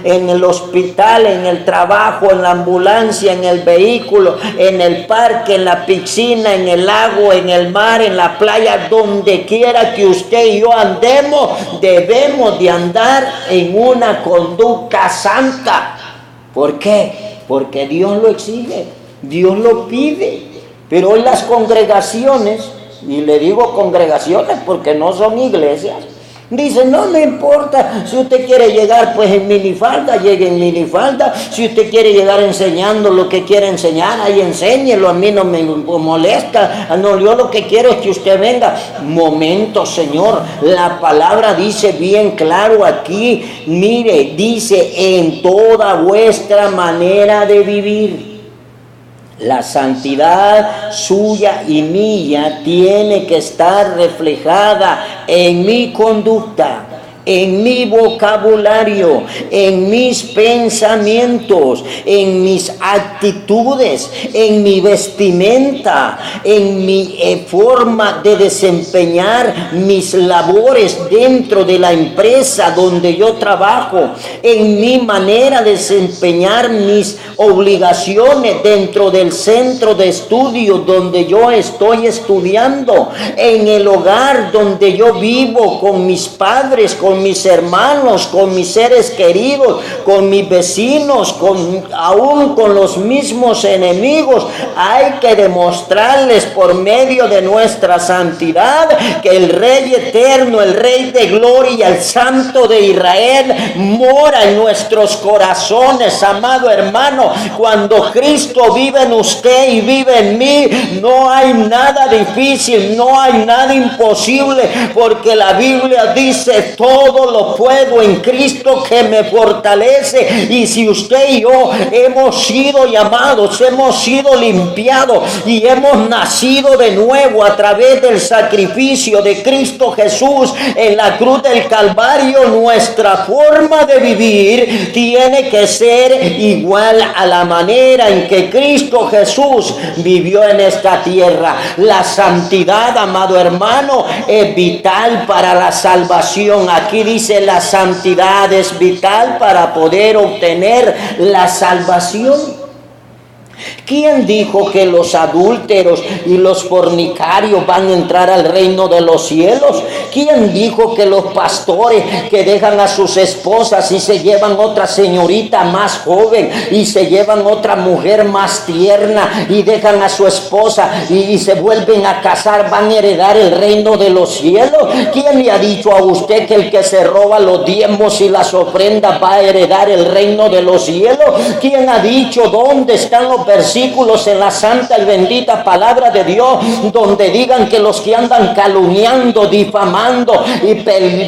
Speaker 2: en el hospital, en el trabajo, en la ambulancia, en el vehículo, en el parque, en la piscina, en el lago, en el mar, en la playa, donde quiera que usted y yo andemos, debemos de andar en una conducta santa. ¿Por qué? Porque Dios lo exige, Dios lo pide. Pero hoy las congregaciones, y le digo congregaciones porque no son iglesias, dicen: no me importa, si usted quiere llegar pues en minifalda, llegue en minifalda. Si usted quiere llegar enseñando lo que quiere enseñar, ahí enséñelo, a mí no me molesta. No, yo lo que quiero es que usted venga. Momento, Señor, la palabra dice bien claro aquí, mire, dice: en toda vuestra manera de vivir. La santidad suya y mía tiene que estar reflejada en mi conducta, en mi vocabulario, en mis pensamientos, en mis actitudes, en mi vestimenta, en mi forma de desempeñar mis labores dentro de la empresa donde yo trabajo, en mi manera de desempeñar mis obligaciones dentro del centro de estudio donde yo estoy estudiando, en el hogar donde yo vivo con mis padres, con mis hermanos, con mis seres queridos, con mis vecinos, aún con los mismos enemigos. Hay que demostrarles por medio de nuestra santidad que el Rey eterno, el Rey de gloria, el Santo de Israel mora en nuestros corazones. Amado hermano, cuando Cristo vive en usted y vive en mí, no hay nada difícil, no hay nada imposible, porque la Biblia dice: todo todo lo puedo en Cristo que me fortalece. Y si usted y yo hemos sido llamados, hemos sido limpiados y hemos nacido de nuevo a través del sacrificio de Cristo Jesús en la cruz del Calvario, nuestra forma de vivir tiene que ser igual a la manera en que Cristo Jesús vivió en esta tierra. La santidad, amado hermano, es vital para la salvación. Aquí dice: la santidad es vital para poder obtener la salvación. ¿Quién dijo que los adúlteros y los fornicarios van a entrar al reino de los cielos? ¿Quién dijo que los pastores que dejan a sus esposas y se llevan otra señorita más joven y se llevan otra mujer más tierna y dejan a su esposa y se vuelven a casar van a heredar el reino de los cielos? ¿Quién le ha dicho a usted que el que se roba los diezmos y las ofrendas va a heredar el reino de los cielos? ¿Quién ha dicho? ¿Dónde están los versículos en la santa y bendita palabra de Dios donde digan que los que andan calumniando, difamando y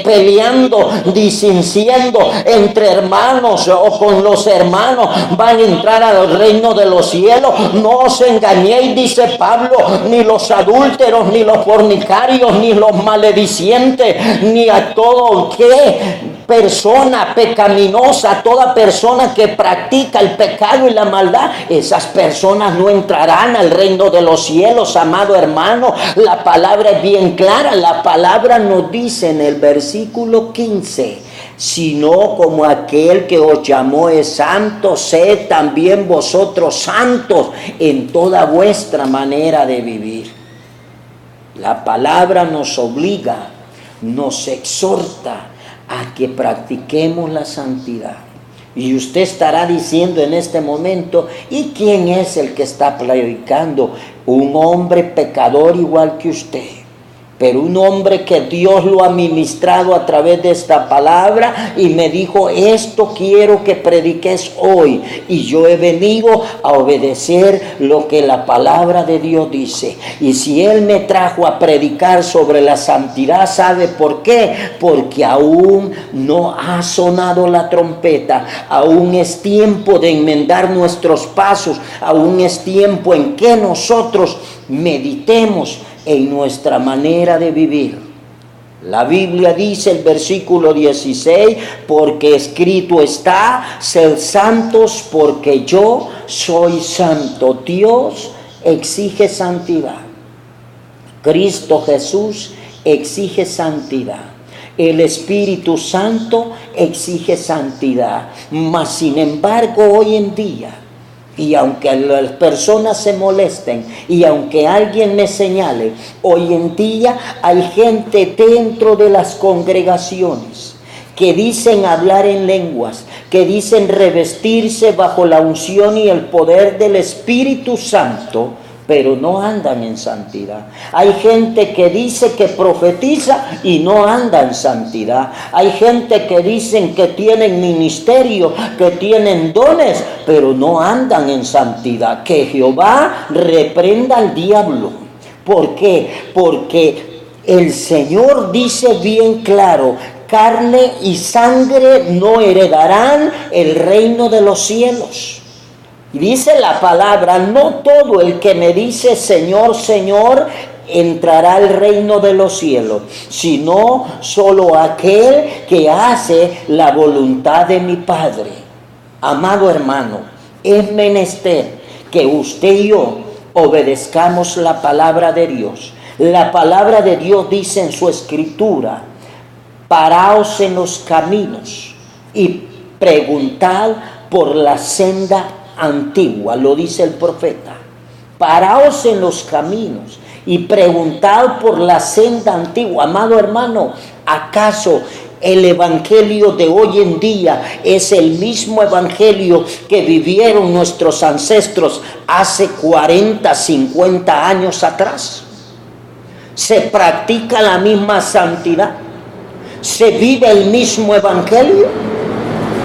Speaker 2: peleando, diciendo entre hermanos o con los hermanos van a entrar al reino de los cielos? No os engañéis, dice Pablo, ni los adúlteros, ni los fornicarios, ni los maledicientes, ni a todo persona pecaminosa, toda persona que practica el pecado y la maldad, esas personas no entrarán al reino de los cielos, amado hermano. La palabra es bien clara. La palabra nos dice en el versículo 15: sino como aquel que os llamó es santo, sed también vosotros santos en toda vuestra manera de vivir. La palabra nos obliga, nos exhorta a que practiquemos la santidad. Y usted estará diciendo en este momento: ¿y quién es el que está predicando? Un hombre pecador igual que usted, pero un hombre que Dios lo ha ministrado a través de esta palabra y me dijo: esto quiero que prediques hoy. Y yo he venido a obedecer lo que la palabra de Dios dice. Y si Él me trajo a predicar sobre la santidad, ¿sabe por qué? Porque aún no ha sonado la trompeta. Aún es tiempo de enmendar nuestros pasos. Aún es tiempo en que nosotros meditemos en nuestra manera de vivir. La Biblia dice, el versículo 16: porque escrito está, sed santos porque yo soy santo. Dios exige santidad. Cristo Jesús exige santidad. El Espíritu Santo exige santidad. Mas sin embargo, hoy en día, y aunque las personas se molesten y aunque alguien me señale, hoy en día hay gente dentro de las congregaciones que dicen hablar en lenguas, que dicen revestirse bajo la unción y el poder del Espíritu Santo, pero no andan en santidad. Hay gente que dice que profetiza y no anda en santidad. Hay gente que dicen que tienen ministerio, que tienen dones, pero no andan en santidad. Que Jehová reprenda al diablo. ¿Por qué? Porque el Señor dice bien claro: carne y sangre no heredarán el reino de los cielos. Y dice la palabra: no todo el que me dice Señor, Señor, entrará al reino de los cielos, sino solo aquel que hace la voluntad de mi Padre. Amado hermano, es menester que usted y yo obedezcamos la palabra de Dios. La palabra de Dios dice en su escritura: paraos en los caminos y preguntad por la senda antigua, lo dice el profeta. Paraos en los caminos y preguntad por la senda antigua. Amado hermano, ¿acaso el evangelio de hoy en día es el mismo evangelio que vivieron nuestros ancestros hace 40, 50 años atrás? ¿Se practica la misma santidad? ¿Se vive el mismo evangelio?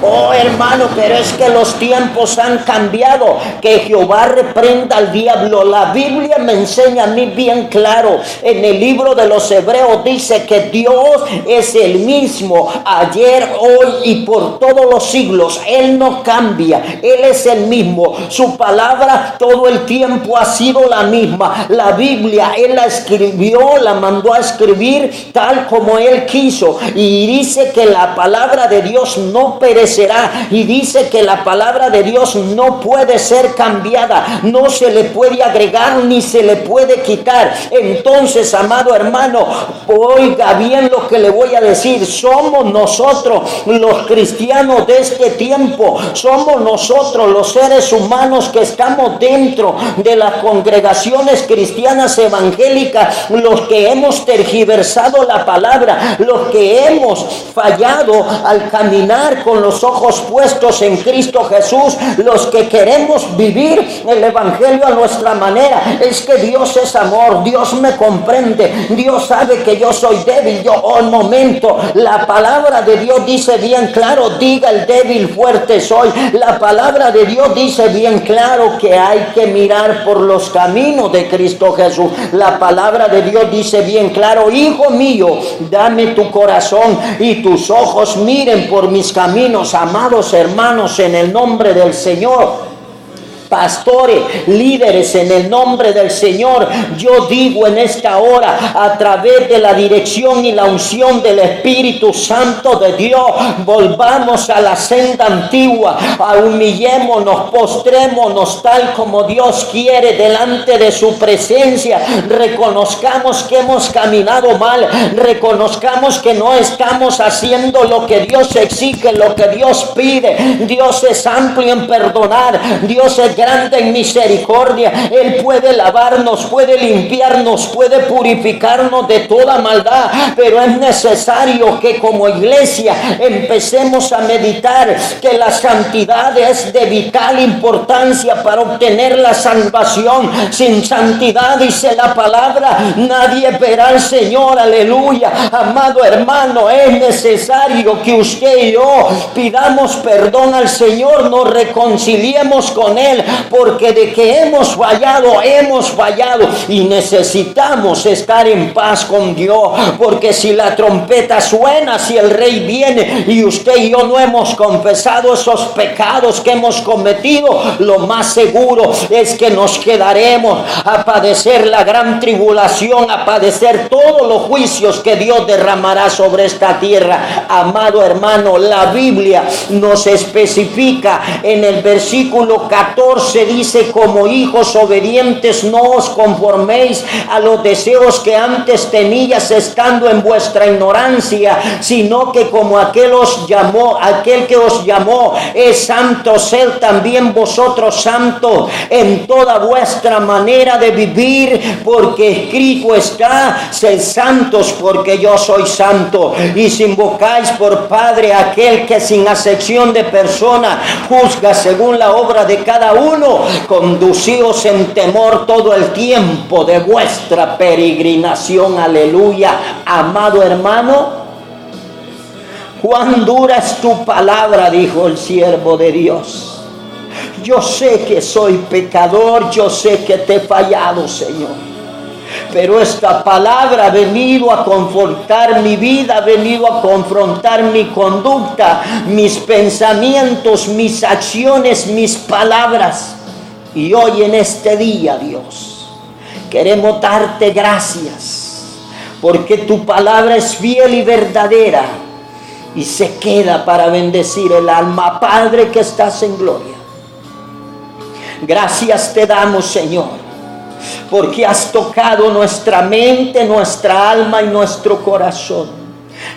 Speaker 2: Oh hermano, pero es que los tiempos han cambiado. Que Jehová reprenda al diablo. La Biblia me enseña a mí bien claro. En el libro de los Hebreos dice que Dios es el mismo ayer, hoy y por todos los siglos. Él no cambia, Él es el mismo. Su palabra todo el tiempo ha sido la misma. La Biblia Él la escribió, la mandó a escribir tal como Él quiso, y dice que la palabra de Dios no perecerá, y dice que la palabra de Dios no puede ser cambiada, no se le puede agregar ni se le puede quitar. Entonces, amado hermano, oiga bien lo que le voy a decir. Somos nosotros los cristianos de este tiempo, somos nosotros los seres humanos que estamos dentro de las congregaciones cristianas evangélicas, los que hemos tergiversado la palabra, los que hemos fallado al caminar con los ojos puestos en Cristo Jesús, los que queremos vivir el evangelio a nuestra manera. Es que Dios es amor, Dios me comprende, Dios sabe que yo soy débil. Un momento, la palabra de Dios dice bien claro, diga el débil, fuerte soy. La palabra de Dios dice bien claro que hay que mirar por los caminos de Cristo Jesús. La palabra de Dios dice bien claro, hijo mío, dame tu corazón y tus ojos miren por mis caminos. Amados hermanos, en el nombre del Señor, pastores, líderes, en el nombre del Señor, yo digo en esta hora, a través de la dirección y la unción del Espíritu Santo de Dios, volvamos a la senda antigua, humillémonos, postrémonos tal como Dios quiere delante de su presencia. Reconozcamos que hemos caminado mal, reconozcamos que no estamos haciendo lo que Dios exige, lo que Dios pide. Dios es amplio en perdonar, Dios es grande en misericordia. Él puede lavarnos, puede limpiarnos, puede purificarnos de toda maldad, pero es necesario que como iglesia empecemos a meditar que la santidad es de vital importancia para obtener la salvación. Sin santidad, dice la palabra, nadie verá al Señor. Aleluya. Amado hermano, es necesario que usted y yo pidamos perdón al Señor, nos reconciliemos con Él, porque de que hemos fallado y necesitamos estar en paz con Dios. Porque si la trompeta suena, si el Rey viene y usted y yo no hemos confesado esos pecados que hemos cometido, lo más seguro es que nos quedaremos a padecer la gran tribulación, a padecer todos los juicios que Dios derramará sobre esta tierra. Amado hermano, la Biblia nos especifica en el versículo 14, dice, como hijos obedientes no os conforméis a los deseos que antes tenías estando en vuestra ignorancia, sino que como aquel que os llamó es santo, sed también vosotros santos en toda vuestra manera de vivir, porque escrito está, sed santos porque yo soy santo. Y si invocáis por Padre aquel que sin acepción de persona juzga según la obra de cada uno, conducíos en temor todo el tiempo de vuestra peregrinación. Aleluya. Amado hermano, cuán dura es tu palabra, dijo el siervo de Dios. Yo sé que soy pecador, yo sé que te he fallado, Señor, pero esta palabra ha venido a confrontar mi vida, ha venido a confrontar mi conducta, mis pensamientos, mis acciones, mis palabras. Y hoy en este día, Dios, queremos darte gracias, porque tu palabra es fiel y verdadera y se queda para bendecir el alma. Padre que estás en gloria, gracias te damos, Señor, porque has tocado nuestra mente, nuestra alma y nuestro corazón.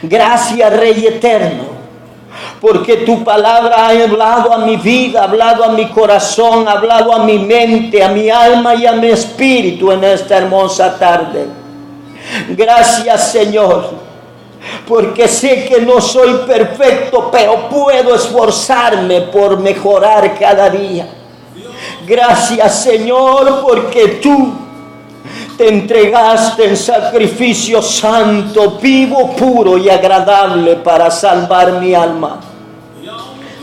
Speaker 2: Gracias, Rey eterno, porque tu palabra ha hablado a mi vida, ha hablado a mi corazón, ha hablado a mi mente, a mi alma y a mi espíritu en esta hermosa tarde. Gracias, Señor, porque sé que no soy perfecto, pero puedo esforzarme por mejorar cada día. Gracias, Señor, porque tú te entregaste en sacrificio santo, vivo, puro y agradable para salvar mi alma.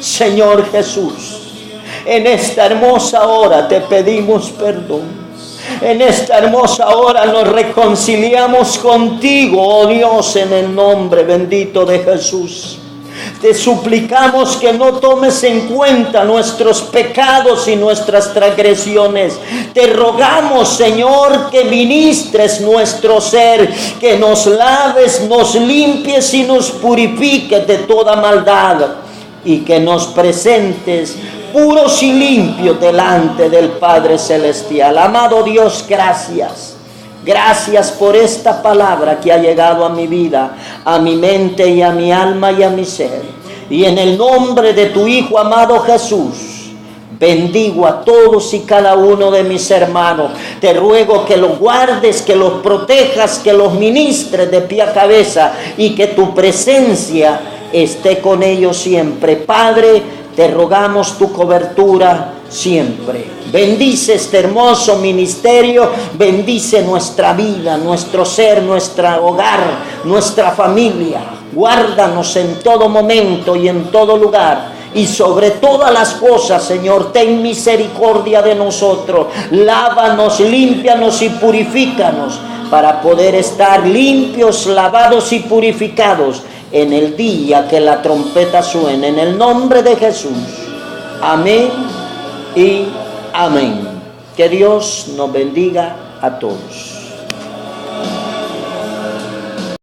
Speaker 2: Señor Jesús, en esta hermosa hora te pedimos perdón. En esta hermosa hora nos reconciliamos contigo, oh Dios, en el nombre bendito de Jesús. Te suplicamos que no tomes en cuenta nuestros pecados y nuestras transgresiones. Te rogamos, Señor, que ministres nuestro ser, que nos laves, nos limpies y nos purifiques de toda maldad, y que nos presentes puros y limpios delante del Padre Celestial. Amado Dios, gracias. Gracias por esta palabra que ha llegado a mi vida, a mi mente y a mi alma y a mi ser. Y en el nombre de tu Hijo amado Jesús, bendigo a todos y cada uno de mis hermanos. Te ruego que los guardes, que los protejas, que los ministres de pie a cabeza, y que tu presencia esté con ellos siempre. Padre, te rogamos tu cobertura siempre. Bendice este hermoso ministerio, bendice nuestra vida, nuestro ser, nuestro hogar, nuestra familia. Guárdanos en todo momento y en todo lugar. Y sobre todas las cosas, Señor, ten misericordia de nosotros. Lávanos, límpianos y purifícanos para poder estar limpios, lavados y purificados en el día que la trompeta suene. En el nombre de Jesús. Amén y amén. Que Dios nos bendiga a todos.